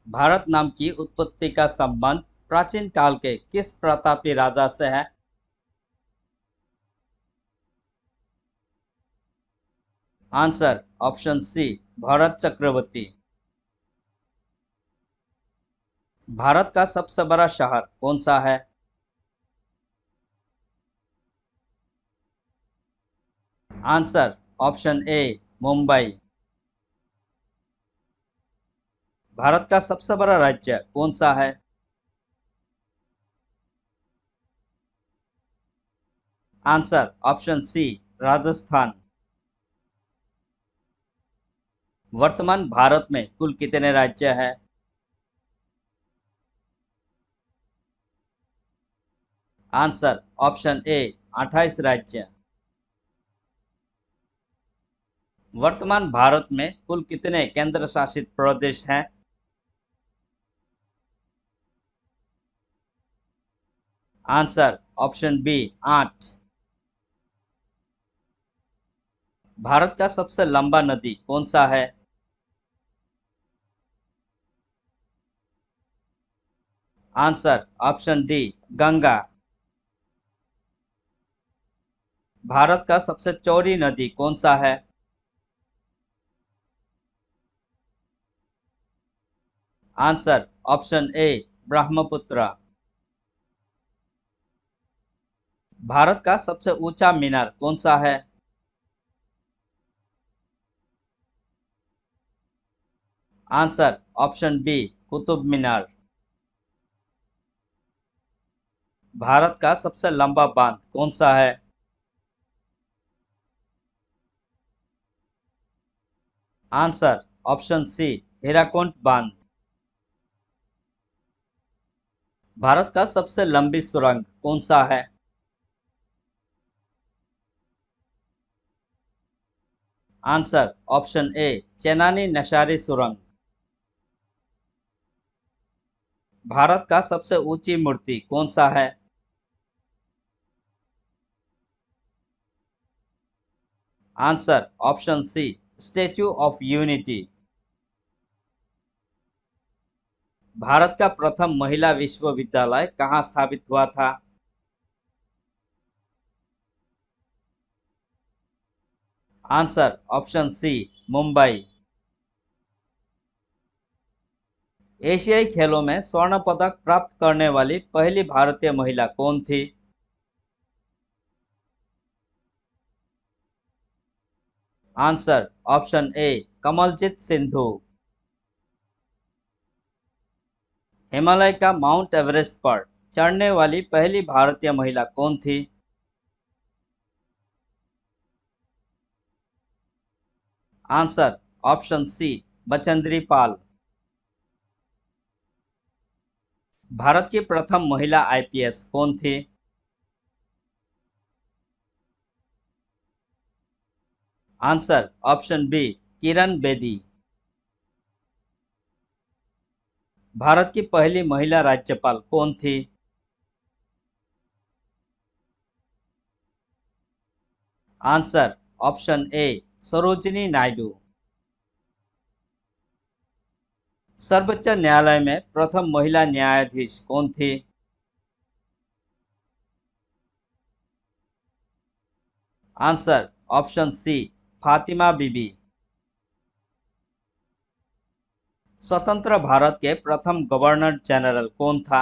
भारत नाम की उत्पत्ति का संबंध प्राचीन काल के किस प्रतापी राजा से है? Answer option C, Bharat Chakravarti. Bharat का सबसे बड़ा शहर कौन सा है? Answer option A, Mumbai. Bharat का सबसे बड़ा राज्य कौन सा है? Answer option C, Rajasthan. वर्तमान भारत में कुल कितने राज्य हैं? आंसर ऑप्शन ए, 28 राज्य। वर्तमान भारत में कुल कितने केंद्र शासित प्रदेश हैं? Answer option B, 8। भारत का सबसे लंबा नदी कौन सा है? Answer option D, Ganga. Bharat का सबसे चौड़ी नदी कौन सा है? आंसर ऑप्शन ए, ब्रह्मपुत्र। भारत का सबसे ऊंचा मीनार कौन सा है? Answer option B, Qutub Minar. Bharat का सबसे लंबा बांध कौन सा है? आंसर ऑप्शन सी, हीराकुंड बांध। भारत का सबसे लंबी सुरंग कौन सा है? Answer option A, Chenani Nashri सुरंग। भारत का सबसे ऊंची मूर्ति कौन सा है? Answer option C, Statue of Unity. Bharat का प्रथम महिला विश्वविद्यालय कहाँ स्थापित हुआ था? Answer option C, Mumbai. एशियाई खेलों में स्वर्ण पदक प्राप्त करने वाली पहली भारतीय महिला कौन थी? Answer option A, Kamaljit Sindhu. Himalaya का माउंट एवरेस्ट पर चढ़ने वाली पहली भारतीय महिला कौन थी? Answer option C, Bachendri Pal. Bharat की प्रथम महिला आईपीएस कौन थी? Answer option B, Kiran Bedi. Bharat की पहली महिला राज्यपाल कौन थी? Answer option A, Sarojini Naidu. सर्वोच्च न्यायालय में प्रथम महिला न्यायाधीश कौन थी? Answer option C, Fatima Bibi. स्वतंत्र भारत के प्रथम गवर्नर जनरल कौन था?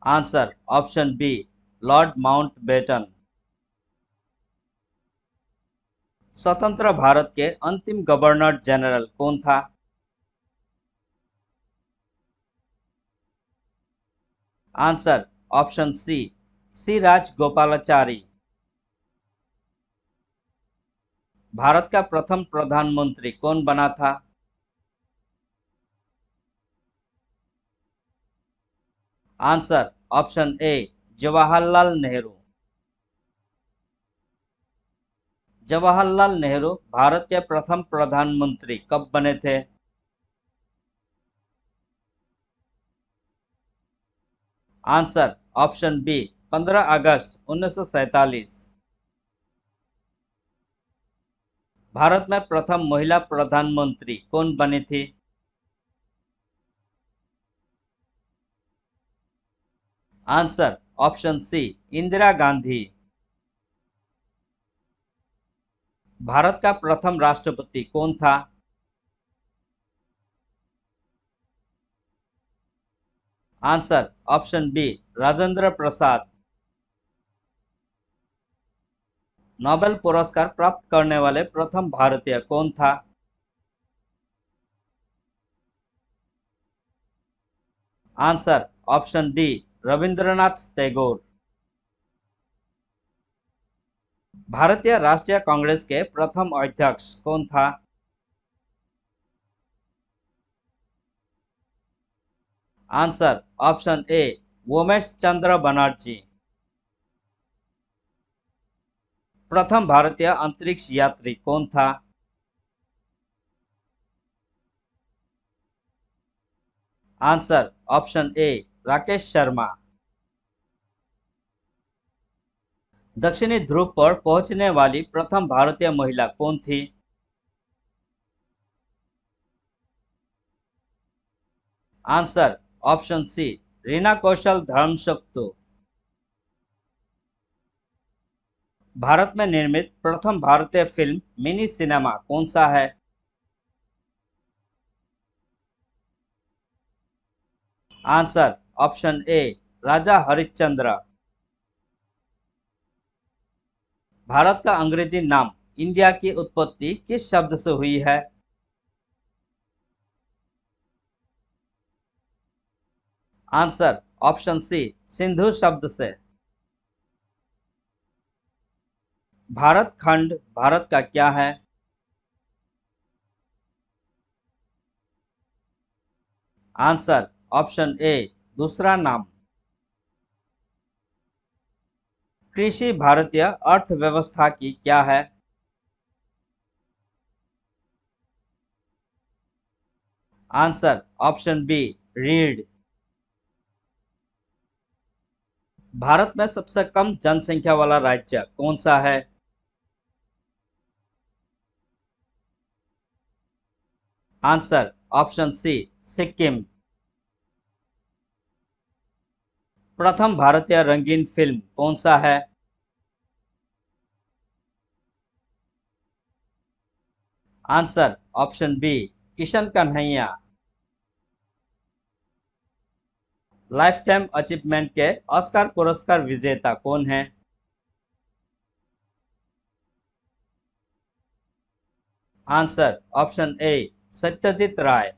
Answer option B, Lord Mountbatten. स्वतंत्र भारत के अंतिम गवर्नर जनरल कौन था? आंसर ऑप्शन सी, सी राजगोपालाचारी। भारत का प्रथम प्रधानमंत्री कौन बना था? Answer option A, Jawaharlal Nehru. Jawaharlal Nehru Bharat के प्रथम प्रधानमंत्री कब बने थे? आंसर ऑप्शन बी, 15 अगस्त 1947। भारत में प्रथम महिला प्रधानमंत्री कौन बनी थी? Answer option C, Indira Gandhi. Bharat का प्रथम राष्ट्रपति कौन था? Answer option B, Rajendra Prasad. Nobel पुरस्कार प्राप्त करने वाले प्रथम भारतीय कौन था? Answer option D, Rabindranath Tagore. भारतीय राष्ट्रीय कांग्रेस के प्रथम अध्यक्ष कौन था? आंसर ऑप्शन ए, उमेश चंद्र बनर्जी। प्रथम भारतीय अंतरिक्ष यात्री कौन था? आंसर ऑप्शन ए, राकेश शर्मा। दक्षिणी ध्रुव पर पहुंचने वाली प्रथम भारतीय महिला कौन थी? आंसर ऑप्शन सी, रीना कौशल धर्मशक्तु। भारत में निर्मित प्रथम भारतीय फिल्म मिनी सिनेमा कौन सा है? आंसर ऑप्शन ए, राजा हरिश्चंद्र। भारत का अंग्रेजी नाम इंडिया की उत्पत्ति किस शब्द से हुई है? आंसर ऑप्शन सी, सिंधु शब्द से। भारत खंड भारत का क्या है? आंसर ऑप्शन ए, दूसरा नाम। कृषि भारतीय अर्थव्यवस्था की क्या है? आंसर ऑप्शन बी, रीढ़। भारत में सबसे कम जनसंख्या वाला राज्य कौन सा है? Answer option C, Sikkim. प्रथम भारतीय रंगीन फिल्म कौन सा है? Answer option B, Kishan Kanhaiya. Lifetime achievement के ऑस्कर पुरस्कार विजेता कौन है? Answer option A, Satyajit Ray.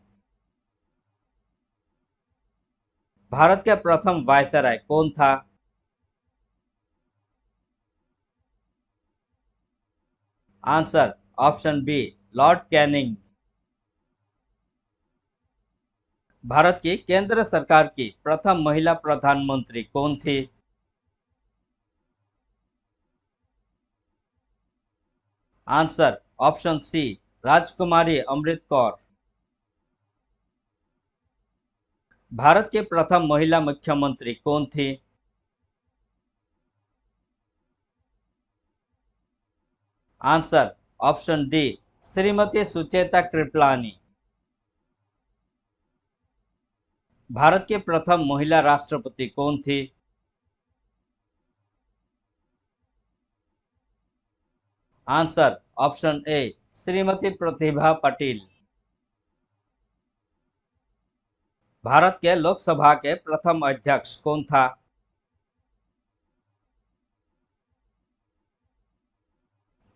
Bharat के प्रथम वायसराय कौन था? Answer option B, Lord Canning. Bharat की केंद्र सरकार की प्रथम महिला प्रधानमंत्री कौन थी? आंसर ऑप्शन सी, राजकुमारी अमृत कौर। भारत की प्रथम महिला मुख्यमंत्री कौन थी? Answer option D, Shrimati Sucheta Kripalani. Bharat की प्रथम महिला राष्ट्रपति कौन थी? आंसर ऑप्शन ए, श्रीमती प्रतिभा पाटिल। भारत के लोकसभा के प्रथम अध्यक्ष कौन था?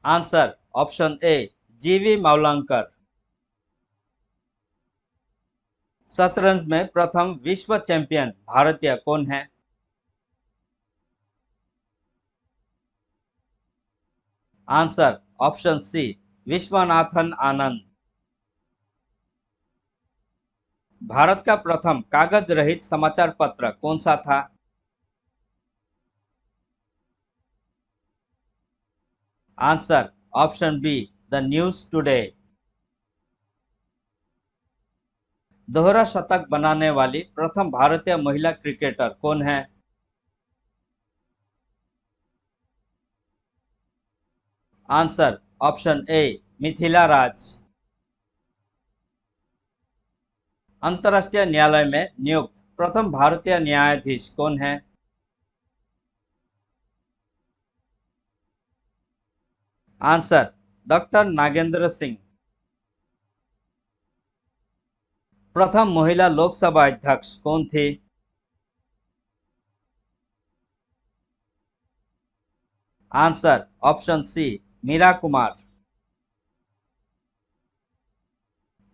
आंसर ऑप्शन ए, जीवी मावलंकर। शतरंज में प्रथम विश्व चैंपियन भारतीय कौन है? Answer option C, Viswanathan Anand. Bharat का प्रथम कागज रहित समाचार पत्र कौन सा था? Answer option B, the News Today. दोहरा शतक बनाने वाली प्रथम भारतीय महिला क्रिकेटर कौन है? Answer option A, Mithali Raj. अंतर्राष्ट्रीय न्यायालय में नियुक्त प्रथम भारतीय न्यायाधीश कौन है? Answer doctor Nagendra Singh. प्रथम महिला लोकसभा अध्यक्ष कौन थी? Answer option C Meira Kumar.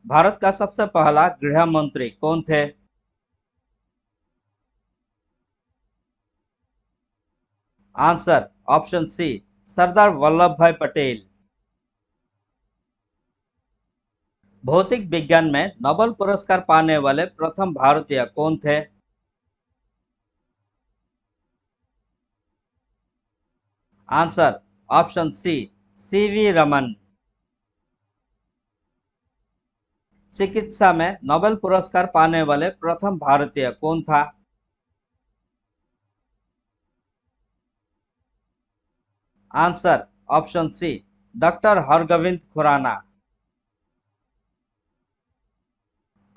Bharat का सबसे पहला गृह मंत्री कौन थे? Answer option C Sardar Vallabh Bhai Patel. भौतिक विज्ञान में नोबेल पुरस्कार पाने वाले प्रथम भारतीय कौन थे? Answer option C CV Raman. चिकित्सा में नोबेल पुरस्कार पाने वाले प्रथम भारतीय कौन था? Answer option C doctor Hargobind Khorana.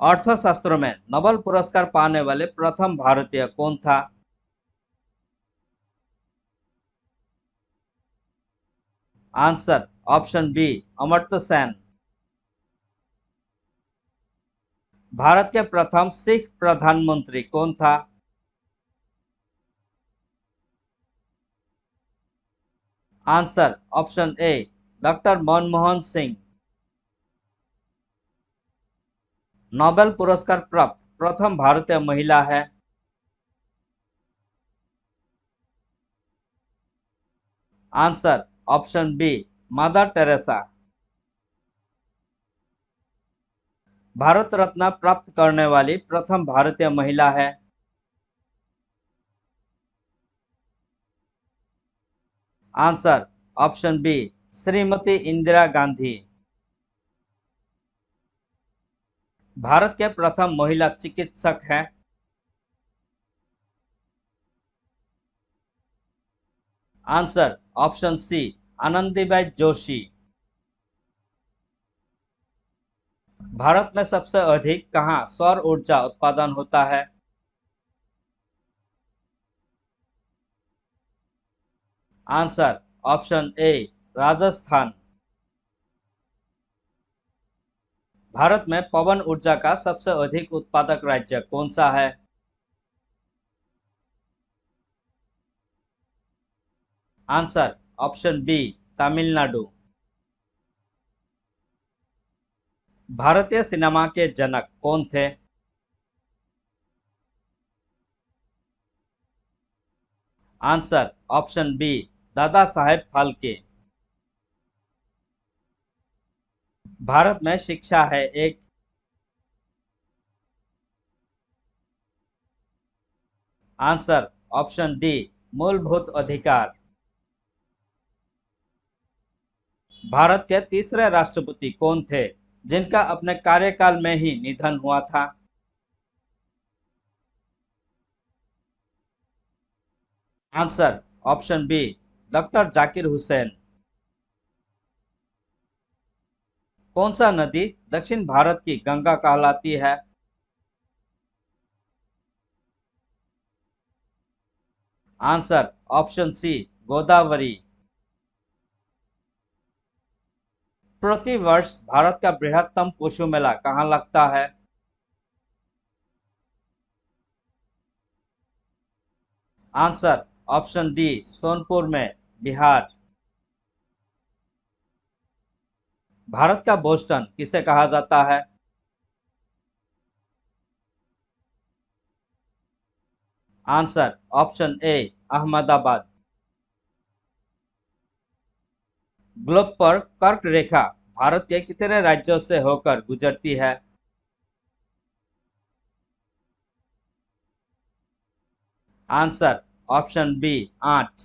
अर्थशास्त्र में नोबेल पुरस्कार पाने वाले प्रथम भारतीय कौन था? Answer option B Amartya Sen. Bharat के प्रथम सिख प्रधानमंत्री कौन था? Answer option A doctor Manmohan Singh. Nobel पुरस्कार प्राप्त प्रथम भारतीय महिला है? Answer option B Mother Teresa. Bharat Ratna प्राप्त करने वाली प्रथम भारतीय महिला है? Answer option B Shrimati Indira Gandhi. Bharat के प्रथम महिला चिकित्सक हैं? Answer option C Anandibai Joshi. Bharat में सबसे अधिक कहाँ सौर ऊर्जा उत्पादन होता है? आंसर ऑप्शन ए राजस्थान। भारत में पवन ऊर्जा का सबसे अधिक उत्पादक राज्य कौन सा है? Answer option B Tamil Nadu. भारतीय सिनेमा के जनक कौन थे? Answer option B Dada Saheb Phalke. Bharat में शिक्षा है एक? आंसर ऑप्शन डी मूलभूत अधिकार। भारत के तीसरे राष्ट्रपति कौन थे जिनका अपने कार्यकाल में ही निधन हुआ था? Answer option B doctor Zakir Hussain. कौन सा नदी दक्षिण भारत की गंगा कहलाती है? Answer option C Godavari. प्रति वर्ष भारत का बृहत्तम पशु मेला कहाँ लगता है? आंसर ऑप्शन डी सोनपुर में, बिहार। भारत का बोस्टन किसे कहा जाता है? आंसर ऑप्शन ए अहमदाबाद। ग्लोब पर कर्क रेखा भारत के कितने राज्यों से होकर गुजरती है? Answer option B 8।